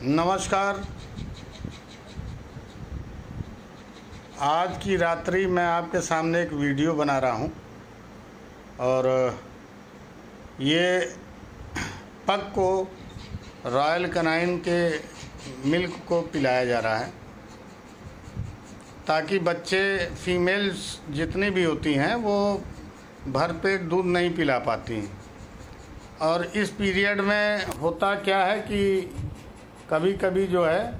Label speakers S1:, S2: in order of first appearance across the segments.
S1: नमस्कार। आज की रात्रि मैं आपके सामने एक वीडियो बना रहा हूं और ये पग को रॉयल कैनाइन के मिल्क को पिलाया जा रहा है ताकि बच्चे फीमेल्स जितनी भी होती हैं वो भरपेट दूध नहीं पिला पाती हैं। और इस पीरियड में होता क्या है कि कभी कभी जो है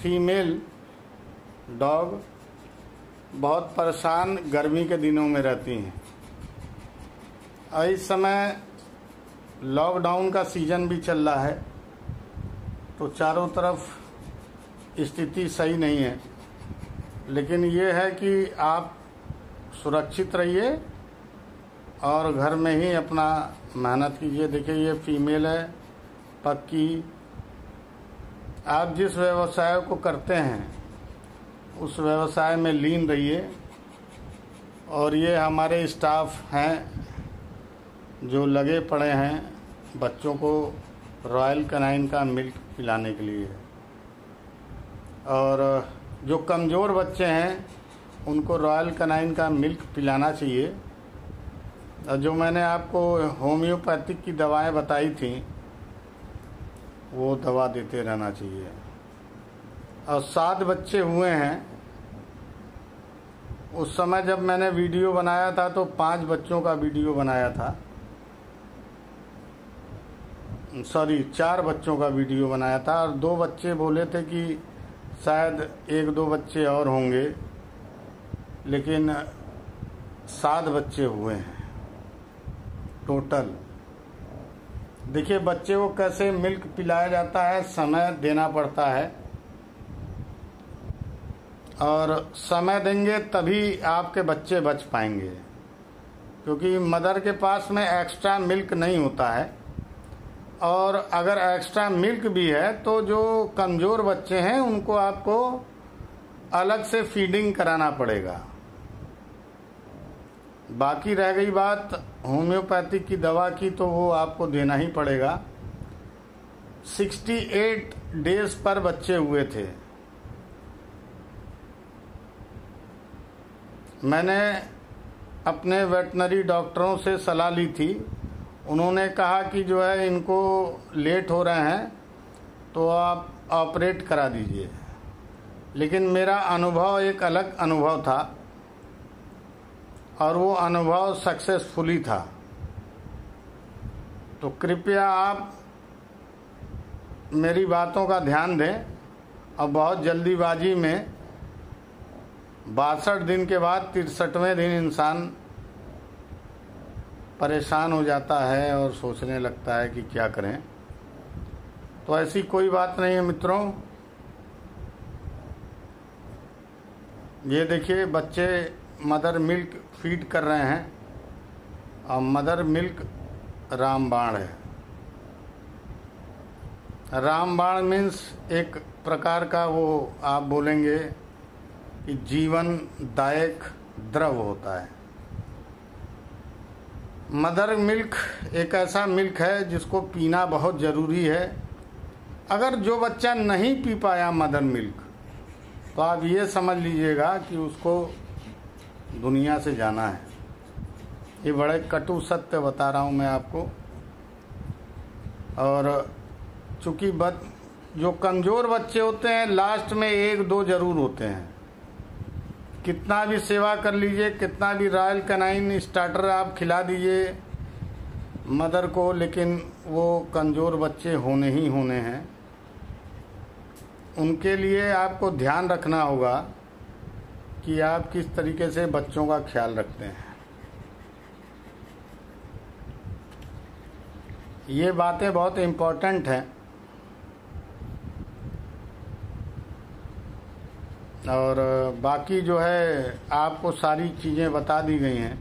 S1: फीमेल डॉग बहुत परेशान गर्मी के दिनों में रहती हैं और इस समय लॉकडाउन का सीज़न भी चल रहा है तो चारों तरफ स्थिति सही नहीं है। लेकिन ये है कि आप सुरक्षित रहिए और घर में ही अपना मेहनत कीजिए। देखिए ये फीमेल है पक्की। आप जिस व्यवसाय को करते हैं उस व्यवसाय में लीन रहिए। और ये हमारे स्टाफ हैं जो लगे पड़े हैं बच्चों को रॉयल कैनाइन का मिल्क पिलाने के लिए। और जो कमज़ोर बच्चे हैं उनको रॉयल कैनाइन का मिल्क पिलाना चाहिए। और जो मैंने आपको होम्योपैथिक की दवाएं बताई थी वो दवा देते रहना चाहिए। और 7 बच्चे हुए हैं। उस समय जब मैंने वीडियो बनाया था तो 5 बच्चों का वीडियो बनाया था, सॉरी 4 बच्चों का वीडियो बनाया था और 2 बच्चे बोले थे कि शायद 1-2 बच्चे और होंगे, लेकिन 7 बच्चे हुए हैं टोटल। देखिए बच्चे को कैसे मिल्क पिलाया जाता है, समय देना पड़ता है और समय देंगे तभी आपके बच्चे बच पाएंगे, क्योंकि मदर के पास में एक्स्ट्रा मिल्क नहीं होता है। और अगर एक्स्ट्रा मिल्क भी है तो जो कमज़ोर बच्चे हैं उनको आपको अलग से फीडिंग कराना पड़ेगा। बाकी रह गई बात होम्योपैथिक की दवा की तो वो आपको देना ही पड़ेगा। 68 डेज पर बच्चे हुए थे। मैंने अपने वेटनरी डॉक्टरों से सलाह ली थी। उन्होंने कहा कि जो है इनको लेट हो रहे हैं तो आप ऑपरेट करा दीजिए। लेकिन मेरा अनुभव एक अलग अनुभव था और वो अनुभव सक्सेसफुली था। तो कृपया आप मेरी बातों का ध्यान दें और बहुत जल्दीबाजी में 62 दिन के बाद 63वें दिन इंसान परेशान हो जाता है और सोचने लगता है कि क्या करें। तो ऐसी कोई बात नहीं है मित्रों। ये देखिए बच्चे मदर मिल्क फीड कर रहे हैं और मदर मिल्क रामबाण है। रामबाण मीन्स एक प्रकार का वो आप बोलेंगे कि जीवनदायक द्रव होता है। मदर मिल्क एक ऐसा मिल्क है जिसको पीना बहुत ज़रूरी है। अगर जो बच्चा नहीं पी पाया मदर मिल्क तो आप ये समझ लीजिएगा कि उसको दुनिया से जाना है। ये बड़े कटु सत्य बता रहा हूँ मैं आपको। और चूँकि जो कमज़ोर बच्चे होते हैं लास्ट में 1-2 ज़रूर होते हैं। कितना भी सेवा कर लीजिए, कितना भी रॉयल कैनाइन स्टार्टर आप खिला दीजिए मदर को, लेकिन वो कमज़ोर बच्चे होने ही होने हैं। उनके लिए आपको ध्यान रखना होगा कि आप किस तरीके से बच्चों का ख्याल रखते हैं। ये बातें बहुत इम्पोर्टेंट हैं और बाकी जो है आपको सारी चीज़ें बता दी गई हैं।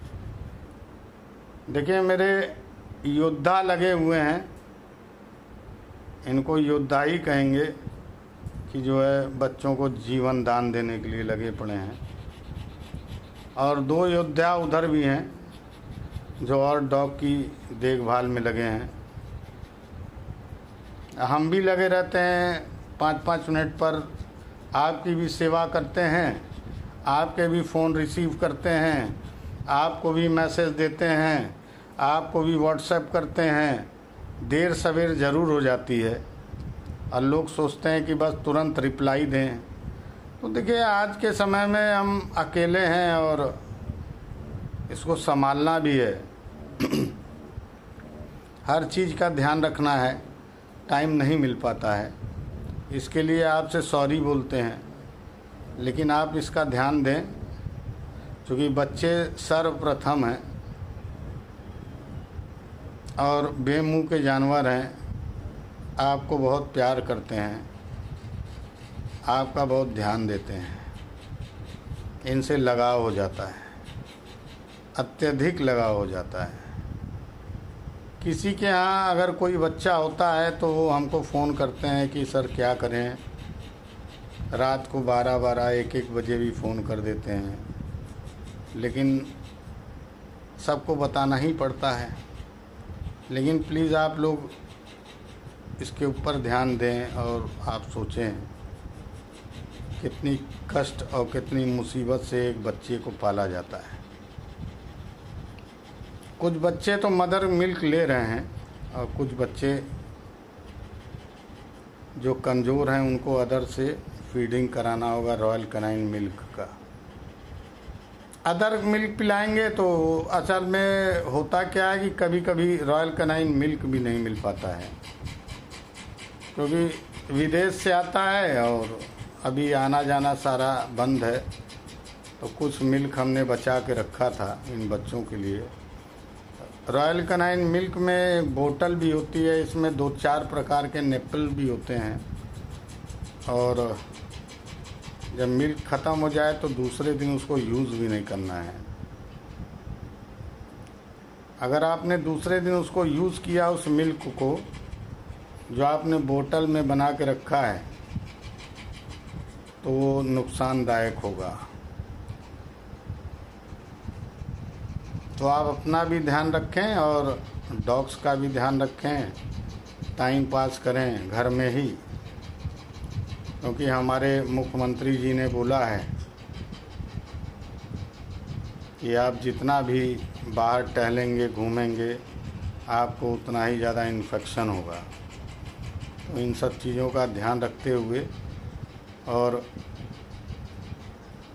S1: देखिए मेरे योद्धा लगे हुए हैं, इनको योद्धा ही कहेंगे कि जो है बच्चों को जीवन दान देने के लिए लगे पड़े हैं। और 2 योद्धा उधर भी हैं जो और डॉग की देखभाल में लगे हैं। हम भी लगे रहते हैं 5-5 मिनट पर, आपकी भी सेवा करते हैं, आपके भी फ़ोन रिसीव करते हैं, आपको भी मैसेज देते हैं, आपको भी व्हाट्सएप करते हैं। देर सवेर ज़रूर हो जाती है और लोग सोचते हैं कि बस तुरंत रिप्लाई दें। तो देखिए, आज के समय में हम अकेले हैं और इसको संभालना भी है। हर चीज़ का ध्यान रखना है, टाइम नहीं मिल पाता है, इसके लिए आपसे सॉरी बोलते हैं। लेकिन आप इसका ध्यान दें, क्योंकि बच्चे सर्वप्रथम हैं और बेमुँह के जानवर हैं, आपको बहुत प्यार करते हैं, आपका बहुत ध्यान देते हैं, इनसे लगाव हो जाता है, अत्यधिक लगाव हो जाता है। किसी के यहाँ अगर कोई बच्चा होता है तो वो हमको फ़ोन करते हैं कि सर क्या करें, रात को 12-12, 1-1 बजे भी फ़ोन कर देते हैं, लेकिन सबको बताना ही पड़ता है। लेकिन प्लीज़ आप लोग इसके ऊपर ध्यान दें और आप सोचें कितनी कष्ट और कितनी मुसीबत से एक बच्चे को पाला जाता है। कुछ बच्चे तो मदर मिल्क ले रहे हैं और कुछ बच्चे जो कमज़ोर हैं उनको अदर से फीडिंग कराना होगा, रॉयल कैनाइन मिल्क का। अदर मिल्क पिलाएंगे तो असल में होता क्या है कि कभी कभी रॉयल कैनाइन मिल्क भी नहीं मिल पाता है, क्योंकि विदेश से आता है और अभी आना जाना सारा बंद है। तो कुछ मिल्क हमने बचा के रखा था इन बच्चों के लिए। रॉयल कैनाइन मिल्क में बोतल भी होती है, इसमें 2-4 प्रकार के निप्पल भी होते हैं, और जब मिल्क ख़त्म हो जाए तो दूसरे दिन उसको यूज़ भी नहीं करना है। अगर आपने दूसरे दिन उसको यूज़ किया, उस मिल्क को जो आपने बोतल में बना के रखा है, तो वो नुकसानदायक होगा। तो आप अपना भी ध्यान रखें और डॉग्स का भी ध्यान रखें, टाइम पास करें घर में ही, क्योंकि हमारे मुख्यमंत्री जी ने बोला है कि आप जितना भी बाहर टहलेंगे घूमेंगे, आपको उतना ही ज़्यादा इन्फेक्शन होगा। तो इन सब चीज़ों का ध्यान रखते हुए और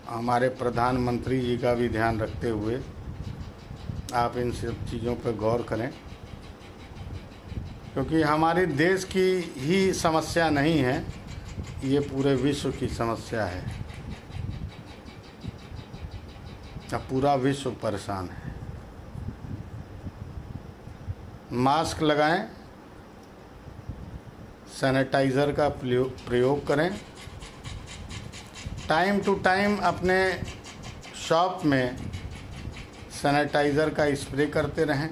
S1: हमारे प्रधानमंत्री जी का भी ध्यान रखते हुए आप इन सब चीज़ों पर गौर करें, क्योंकि हमारे देश की ही समस्या नहीं है, ये पूरे विश्व की समस्या है। अब पूरा विश्व परेशान है। मास्क लगाएं, सैनिटाइज़र का प्रयोग करें, टाइम टू टाइम अपने शॉप में सैनिटाइज़र का स्प्रे करते रहें।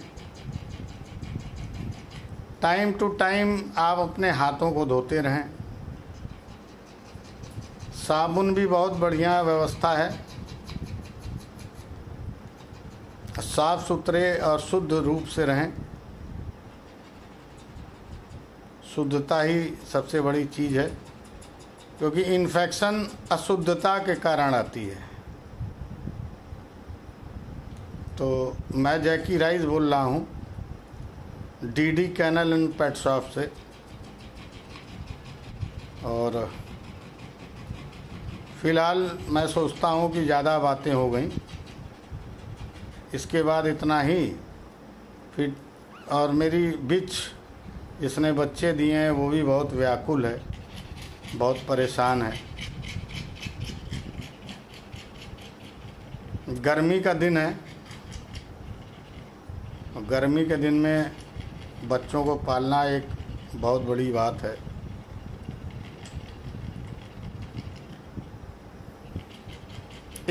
S1: टाइम टू टाइम आप अपने हाथों को धोते रहें। साबुन भी बहुत बढ़िया व्यवस्था है। साफ सुथरे और शुद्ध रूप से रहें। शुद्धता ही सबसे बड़ी चीज़ है, क्योंकि इन्फेक्शन अशुद्धता के कारण आती है। तो मैं जैकी राइस बोल रहा हूँ, DD canal and pet shop से। और फ़िलहाल मैं सोचता हूँ कि ज़्यादा बातें हो गई, इसके बाद इतना ही। फिर और मेरी बिच जिसने बच्चे दिए हैं वो भी बहुत व्याकुल है, बहुत परेशान है। गर्मी का दिन है, गर्मी के दिन में बच्चों को पालना एक बहुत बड़ी बात है।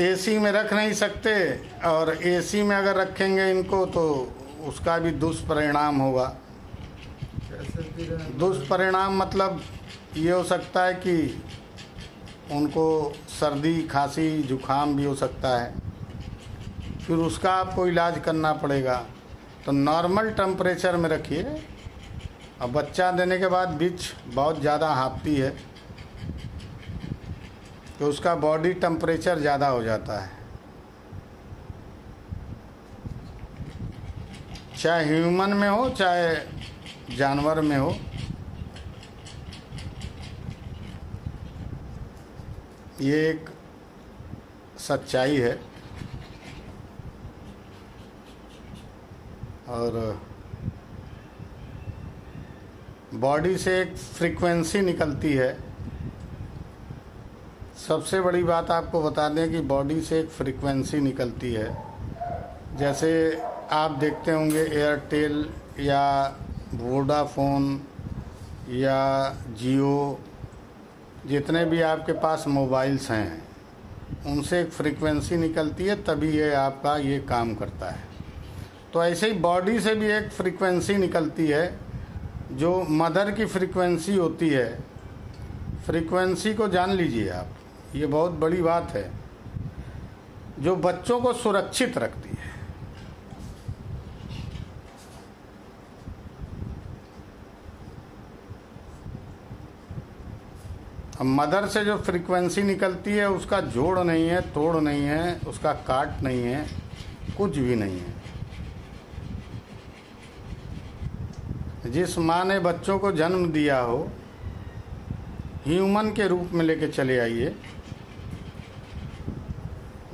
S1: एसी में रख नहीं सकते, और एसी में अगर रखेंगे इनको तो उसका भी दुष्परिणाम होगा। दुष्परिणाम मतलब ये हो सकता है कि उनको सर्दी खांसी जुखाम भी हो सकता है, फिर उसका आपको इलाज करना पड़ेगा। तो नॉर्मल टेम्परेचर में रखिए, अब बच्चा देने के बाद बिच बहुत ज़्यादा हाँफती है तो उसका बॉडी टेम्परेचर ज़्यादा हो जाता है। चाहे ह्यूमन में हो चाहे जानवर में हो, ये एक सच्चाई है। और बॉडी से एक फ्रीक्वेंसी निकलती है। सबसे बड़ी बात आपको बता दें कि बॉडी से एक फ्रीक्वेंसी निकलती है। जैसे आप देखते होंगे एयरटेल या वोडाफोन या जियो, जितने भी आपके पास मोबाइल्स हैं उनसे एक फ्रीक्वेंसी निकलती है, तभी ये आपका ये काम करता है। तो ऐसे ही बॉडी से भी एक फ्रीक्वेंसी निकलती है जो मदर की फ्रीक्वेंसी होती है। फ्रीक्वेंसी को जान लीजिए आप, ये बहुत बड़ी बात है जो बच्चों को सुरक्षित रखती है। अब मदर से जो फ्रीक्वेंसी निकलती है उसका जोड़ नहीं है, तोड़ नहीं है, उसका काट नहीं है, कुछ भी नहीं है। जिस माँ ने बच्चों को जन्म दिया हो, ह्यूमन के रूप में लेके चले आइए।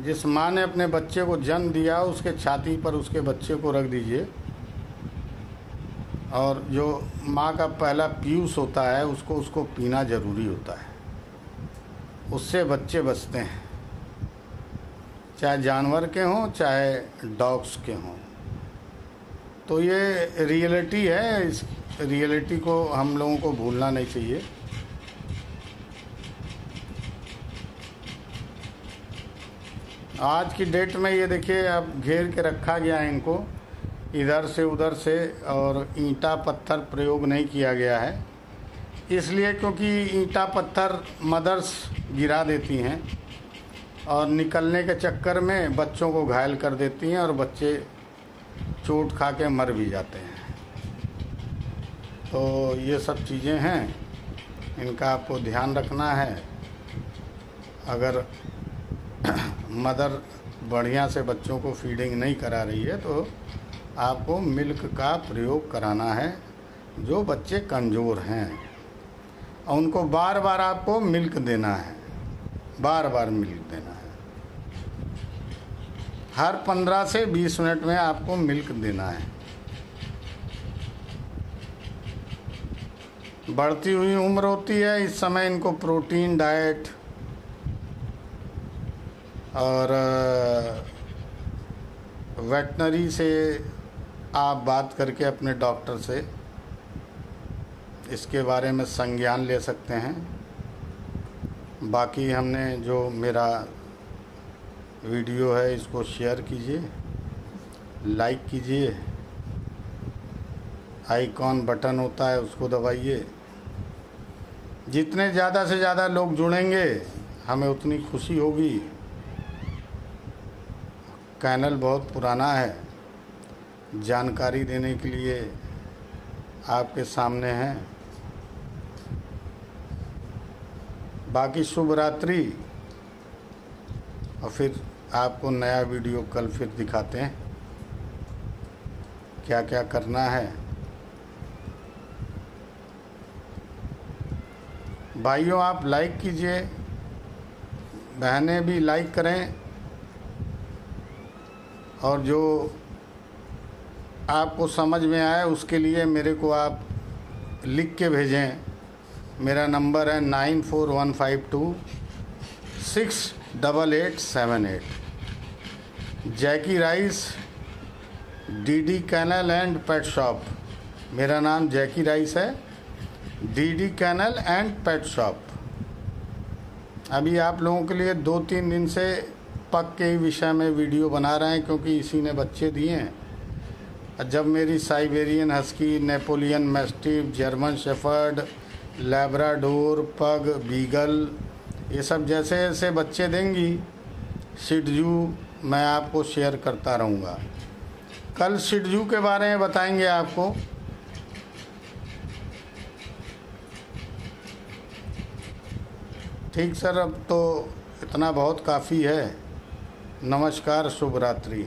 S1: जिस माँ ने अपने बच्चे को जन्म दिया उसके छाती पर उसके बच्चे को रख दीजिए, और जो माँ का पहला पीयूष होता है उसको पीना ज़रूरी होता है। उससे बच्चे बचते हैं, चाहे जानवर के हों चाहे डॉग्स के हों। तो ये रियलिटी है, इस रियलिटी को हम लोगों को भूलना नहीं चाहिए। आज की डेट में ये देखिए, अब घेर के रखा गया है इनको इधर से उधर से, और ईंटा पत्थर प्रयोग नहीं किया गया है, इसलिए क्योंकि ईंटा पत्थर मदर्स गिरा देती हैं और निकलने के चक्कर में बच्चों को घायल कर देती हैं और बच्चे चोट खा के मर भी जाते हैं। तो ये सब चीज़ें हैं, इनका आपको ध्यान रखना है। अगर मदर बढ़िया से बच्चों को फीडिंग नहीं करा रही है तो आपको मिल्क का प्रयोग कराना है। जो बच्चे कमज़ोर हैं और उनको बार बार आपको मिल्क देना है, बार बार मिल्क देना है। हर 15 से 20 मिनट में आपको मिल्क देना है। बढ़ती हुई उम्र होती है, इस समय इनको प्रोटीन डाइट और वेटनरी से आप बात करके अपने डॉक्टर से इसके बारे में संज्ञान ले सकते हैं। बाकी हमने जो मेरा वीडियो है इसको शेयर कीजिए, लाइक कीजिए, आइकॉन बटन होता है उसको दबाइए। जितने ज़्यादा से ज़्यादा लोग जुड़ेंगे हमें उतनी खुशी होगी। चैनल बहुत पुराना है, जानकारी देने के लिए आपके सामने है। बाकी शुभ रात्रि, और फिर आपको नया वीडियो कल फिर दिखाते हैं क्या क्या करना है। भाइयों आप लाइक कीजिए, बहनें भी लाइक करें, और जो आपको समझ में आए उसके लिए मेरे को आप लिख के भेजें। मेरा नंबर है 9415268878। Jackie Rice DD canal and pet shop. मेरा नाम जैकी राइस है, DD canal and pet shop. अभी आप लोगों के लिए 2-3 दिन से पग के ही विषय में वीडियो बना रहे हैं, क्योंकि इसी ने बच्चे दिए हैं। जब मेरी Siberian husky, Napoleon mastiff, German shepherd, Labrador, पग, बीगल, ये सब जैसे जैसे बच्चे देंगी, शिटजू मैं आपको शेयर करता रहूँगा। कल शिटजू के बारे में बताएंगे आपको। ठीक सर, अब तो इतना बहुत काफ़ी है। नमस्कार, शुभ रात्रि।